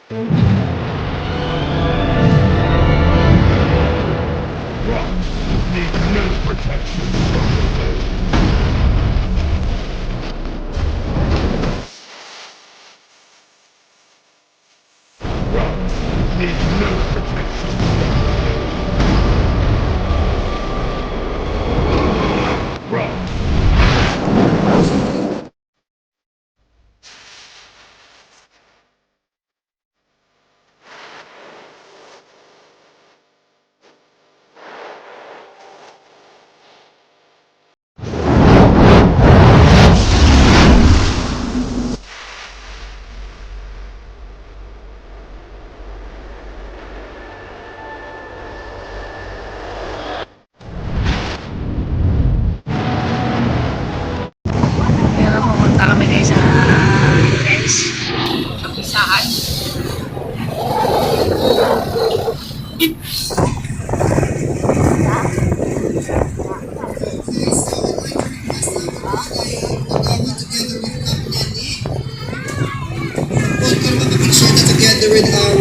Need no protection from within. Need no protection from within. Run. Pero pumunta kami guys sa guys, kapisahan. Together with our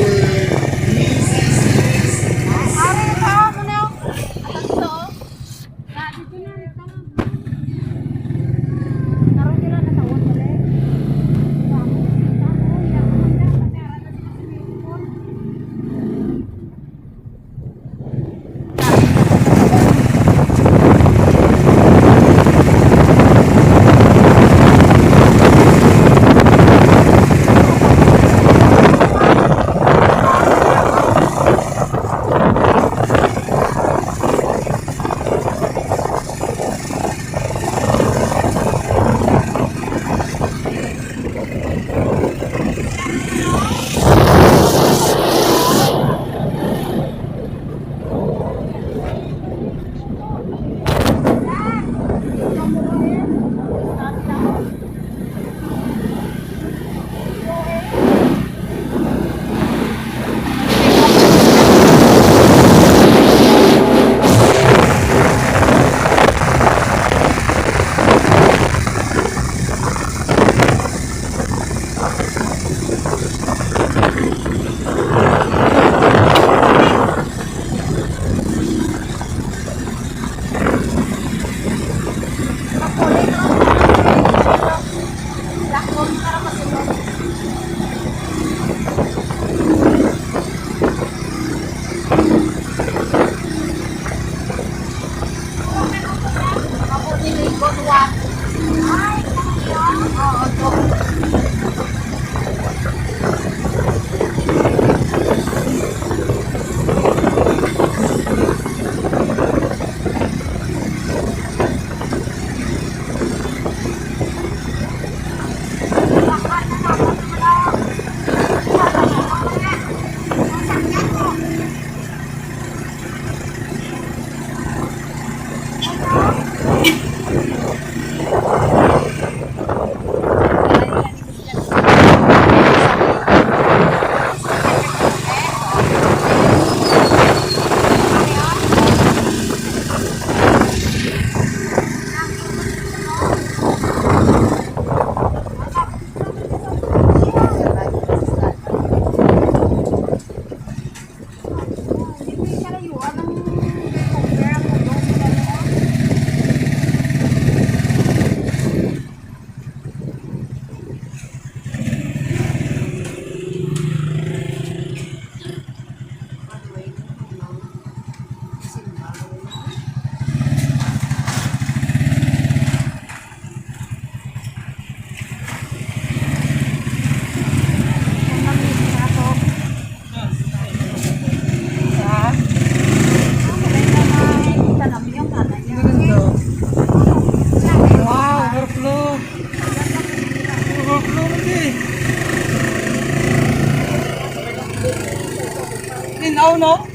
Linaw, no?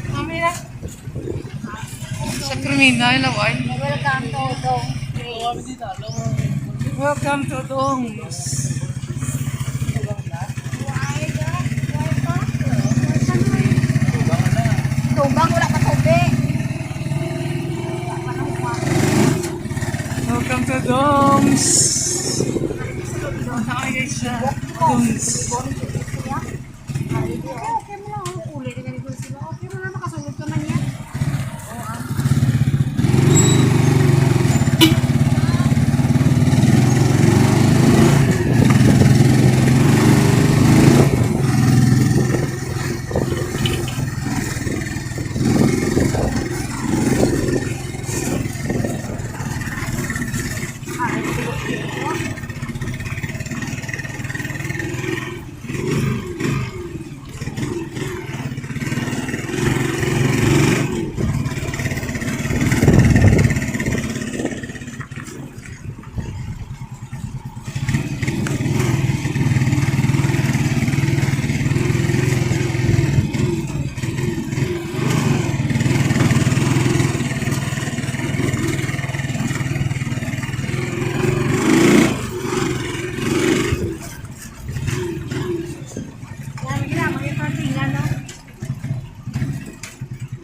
Kami na. Sa kriminal na why? Welcome to Dong. Welcome to Dongs. Tubang, wala pa tubig. Welcome to Dongs. Punta kami guys sa Dongs. Okay mo lang. Uli na ganito sila. Okay mo lang. Makasulog ka man yan.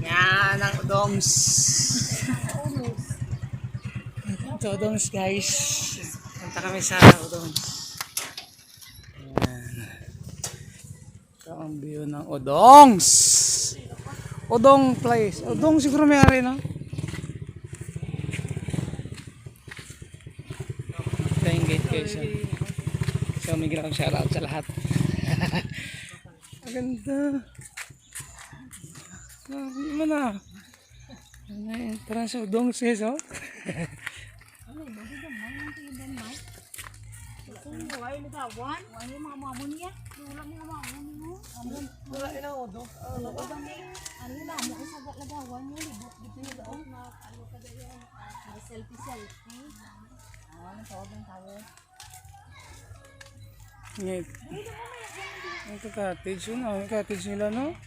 Yan ang udongs. Ito udongs guys. Punta kami sa udongs. Yan. Ito ang view ng udongs. Udong place. Udong siguro may ari no? Ito yung gate guys. So may ginawang shoutout sa lahat. Ang ganda. Hindi mo na. Ano yung entrance sa udong sis, oh? Wala yung gawan. Wala yung mga mamon niya. Wala yung mga mamon mo. Wala ina udong. Ano yun lang? May sagat na gawan mo. Libot dito yung doon. Ano ka dyan yan? May selfie. Ano tawag ng tao? Ngit. Ito cottage yun, oh. Yung cottage nila, no?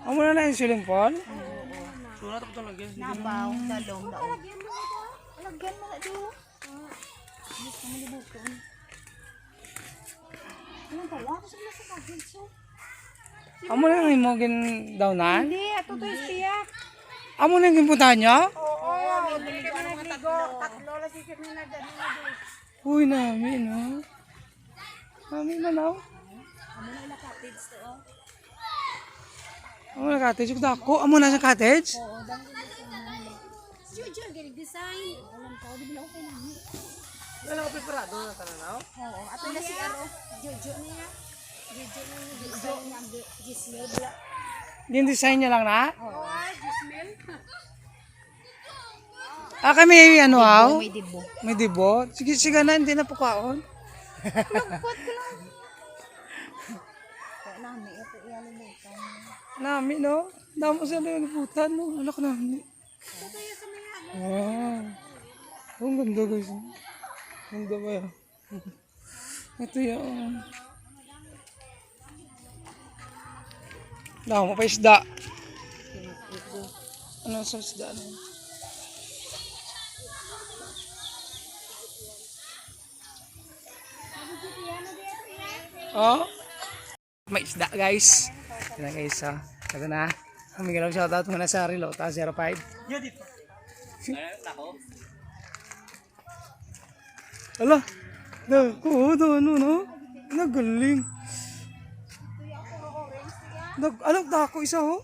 Amo na na yung ceiling fan? Sura ito talaga. Nabaw, dalong daon. Lagyan mo na doon. Gusto mo libot doon. Anong tawa? Gusto mo sa cottage so? Amo na yung imogin daw na? Hindi, ato to istiya. Amo na yung impuntahan niya? Oo, hindi kami nagligo. Tatlo lang si kami na dyan. Uy, namin, no? Namin na, no? Ano na ila cottage to, oh. Amo na cottage. Yung dako, amo na sa cottage? Oo, dahil ito sa mga. Jojo, galing design. Alam ko, di ba okay namin? Wala ko preparado na tananaw? Oo, ato na si Aro. Jojo niya. Jojo na yung design niya. Gismel. Yung design niya lang na? Oo, Gismel. Ah, kami ano, aw? May dibo. May dibo? Sige, sige na, hindi na po kaon. Lagpot ko lang. Kaya namin, ito ialimutan. Nami, no? Damo sa naliputan, no? Alak nami. Ito tayo sa mga ano. Wow. Ang ganda, guys. Ang ganda ba yan? Ito yan. Damo pa isda. Ano sa isda na yun? Oh. May isda guys. Ito na guys. Ito na. May galaw shoutout muna sa Rilota 05. Ala. Ano no? Nagaling. Anong dako isa ho?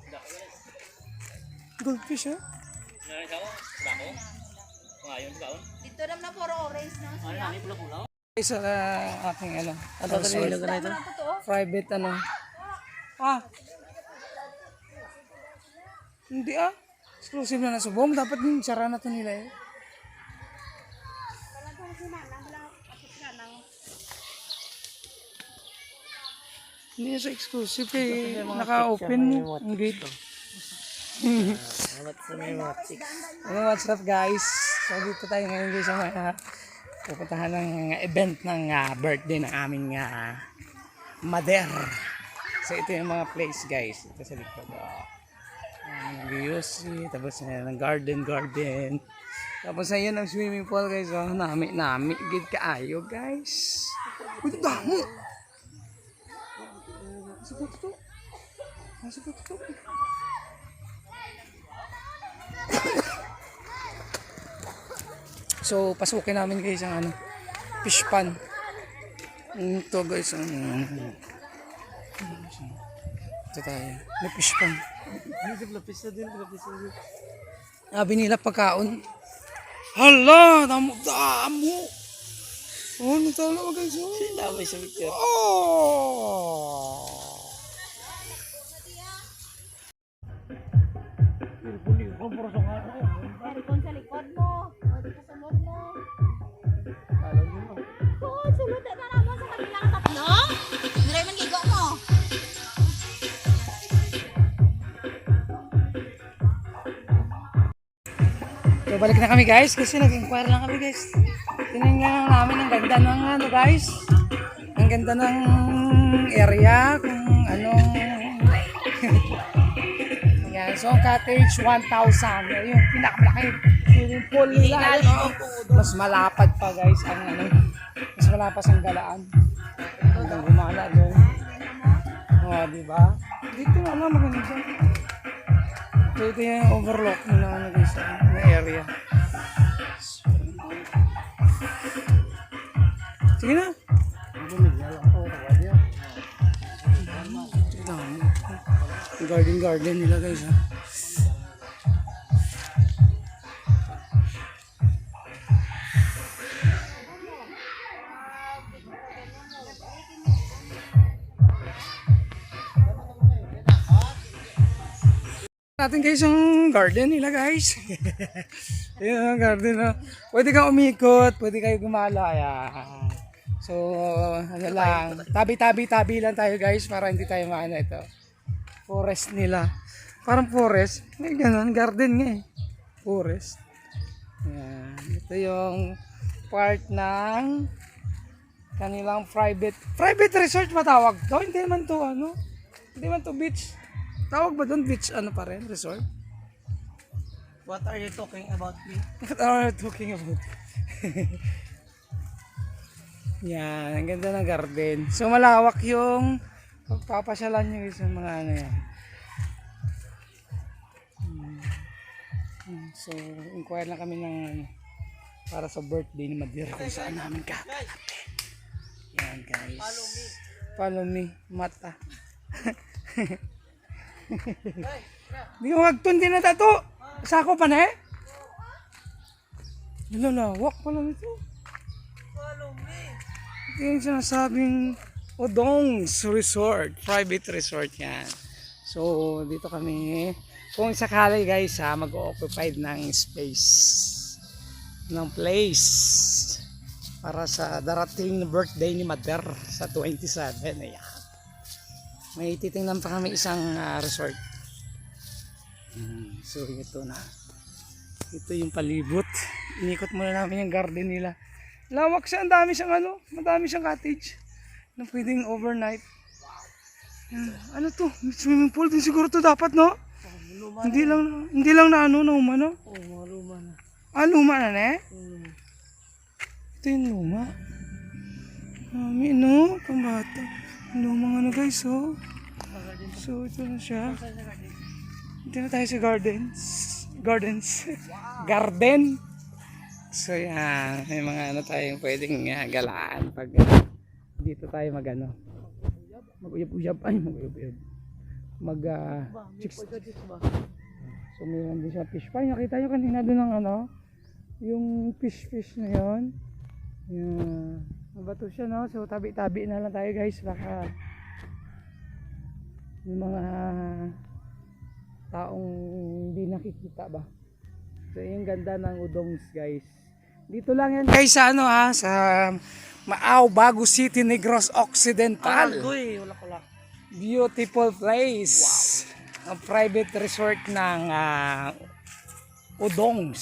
Goldfish ha? Dito naman na puro orange na siya. Isa aking ano. Private ano. Ah. Hindi ah. Exclusive na nasubong. Dapat yung sara na to nila eh. Hindi siya exclusive eh. Naka-open mo ang gate. What's up guys? So dito tayo ngayon guys sa mga pupuntahan ng event ng birthday ng aming mother. So ito yung mga place guys. Ito sa likod. Nag-UC, tapos ng garden. Tapos ayun ang swimming pool guys. Nami, gid kaayo guys. Uy, damo! Nasa to. So, pasukin namin guys ang ano, fish pan. Ito guys, Ito tayo. May fish pang. Sabi nila pagkaon. Hala! Damo! Damo! Oh, natalawa guys. Sila may sa picture. Oh! Maricon sa likod mo. Pwede ka sunod mo. Oo, sulod na naman sa kanila ka tatlo. Miray man gigo mo. So, balik na kami guys kasi nag-inquire lang kami guys. Tinignan namin ang ganda ng ano guys. Ang ganda ng area kung anong yan. So, ang cottage 1,000. Yung pinakamalaki swimming pool nila. Ano? Mas malapad pa guys ang ano. Mas malapas ang galaan. Hanggang gumala doon. Oh, di ba? Dito na lang maganda. So, ito yung overlook na ano guys, na area. Sige na. Garden nila guys ha. Natin guys yung garden nila guys. Yun ang garden na. Pwede kang umikot, pwede kayo gumala. Yan. So, ano lang, tabi lang tayo guys para hindi tayo maano ito. Forest nila. Parang forest. May ganun, garden nga eh. Forest. Yan. Ito yung part ng kanilang private resort matawag to. Hindi man to ano. Hindi man to beach. Tawag ba doon beach ano pa rin? Resort? What are you talking about me? What are you talking about? Yan, ang ganda ng garden. So malawak yung pagpapasyalan nyo sa mga ano yan. So, inquire lang kami ng ano, para sa birthday ni Madir kung saan namin kakalatin. Yan guys. Follow me. Mata. Di ko magtundi na tato. Sako pa na eh. Lalawak pa lang ito. Ito yung sinasabing Odong's Resort. Private resort yan. So, dito kami. Kung sakali guys ha, mag-occupied ng space. Ng place. Para sa darating na birthday ni Mother sa 27. Ayan. May titingnan pa kami isang resort. So ito na. Ito yung palibot. Inikot muna namin yung garden nila. Lawak siya, ang dami siyang ano, madami siyang cottage na pwedeng overnight. Ano to? Swimming pool din siguro to dapat, no? Hindi lang na ano, na umano. Oo, luma na. Ah, luma na ne? Ito yung luma. Mami, no? Pambata. Lumang ano guys, oh. So, ito na siya. Dito na tayo sa gardens. Garden. So, yan. May mga ano tayong pwedeng galaan pag dito tayo mag-ano. Mag-uyab-uyab. Ay, mag-uyab-uyab. Chicks. So, mayroon din siya fish pie. Nakita nyo kanina doon ng ano, yung fish na yon. Yan. Mabato siya, no? So, tabi-tabi na lang tayo guys. Baka yung mga taong hindi nakikita ba. So, yung ganda ng Udongs guys. Dito lang yan guys sa ano ha, sa Maaw, Bago City, Negros Occidental. Wala ko lang. Beautiful place. Wow. Ang private resort ng Udongs.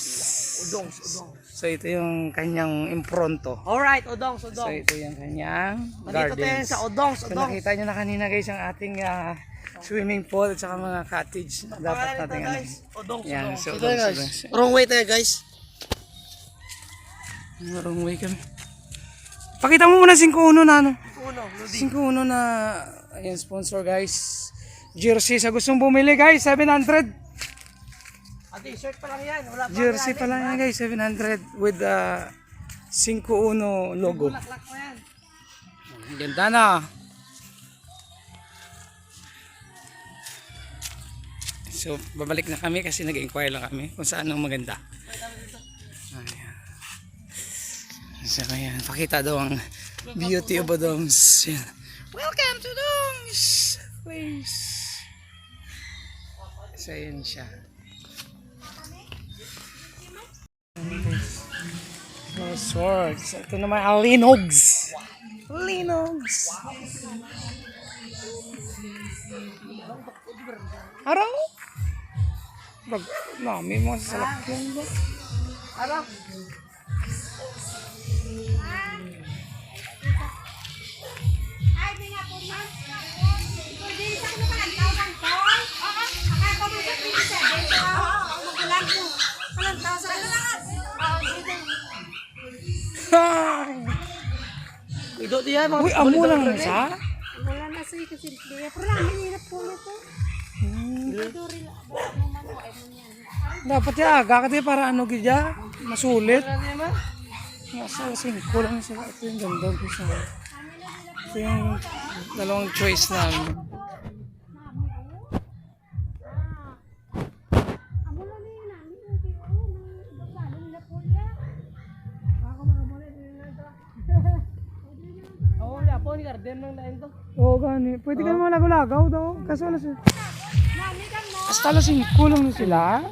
Udongs. So ito yung kanyang impronto. Alright, Udongs. So ito yung kanyang Nandito tayo gardens. sa Udongs. So nakita nyo na kanina guys ang ating swimming pool at saka mga cottage na dapat natin ano. Udongs. Yan, so Ito guys. Udongs. Wrong way tayo guys. Wrong way kami. Pakita mo muna 5-1 na ano. 5-1 na ayan, sponsor guys. Jersey sa gustong bumili guys, 700. T-shirt pa lang yan. Wala pa Jersey pa lang yan guys, 700 with 5-1 logo. Laklak pa yan. Ganda na. So, babalik na kami kasi nag-inquire lang kami kung saan ang maganda. Ayan. So, ayan. Pakita daw ang beauty of Odongs. Ayan. Welcome to Odongs place. So, ayan siya. No swords. Ito naman ang linogs. Linogs. Araw? Bag, nami mo sa salakyan ba? Araw? Ay, di nga po na. Pwede sa ano ka lang tao ng call? Oo. Akala ko mo sa pinisa. Dito ako. Magulang ko. Kalang tao sa lahat. Oo, dito. Ito diyan mga Uy, amo lang siya? Wala na sa'yo kasi kaya. Pero lang, hirap po nito. Dito rin. Bakit mo man ko? Ay mo yan. Dapat ya aga kasi para ano gidya, masulit. Ano yan ma? Nasa 5 lang siya. Ito yung ganda ko siya. Ito yung dalawang choice namin. Amo lang na yun namin. Okay, oo. Bagsalo nila po yan. Oo, wala po ni garden ng lain to. Oo, gani. Pwede ka naman lagaw-lagaw daw. Kaso alas Nami ka mo. hasta alas 5 lang na sila.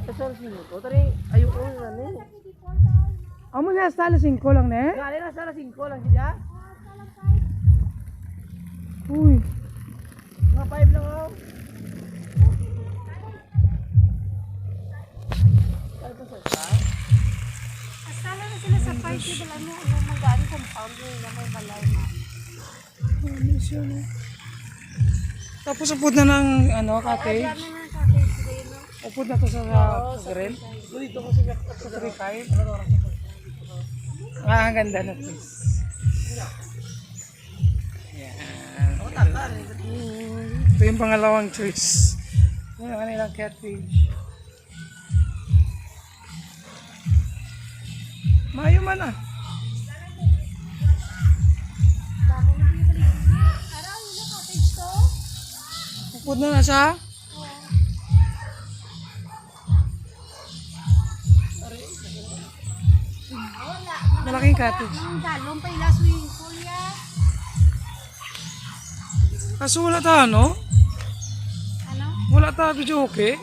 Kasal sino ko tari ayo ko na ni. Amo niya hasta alas 5 lang ne? Gali na sa 5 lang siya. Uy. Mga 5 lang ako. Asala na sila sa party. Wala mo. Ano magaan compound yun na may balay na. Ano siya no? Tapos upod na ng ano, cottage. Dami na sa case rin, no? Upod na to sa grill. Dito ko siya Sa 3-5. Ah, ang ganda na please. Ayan. Ito yung pangalawang choice. Ito yung kanilang cottage. Mayo man ah. Dami na dito rin. Araw, yun na cottage to. Upod na siya. Wala. Malaking cottage. Ang galong pa ila swimming pool ya. Kaso wala ta ano? Ano? Wala ta video okay.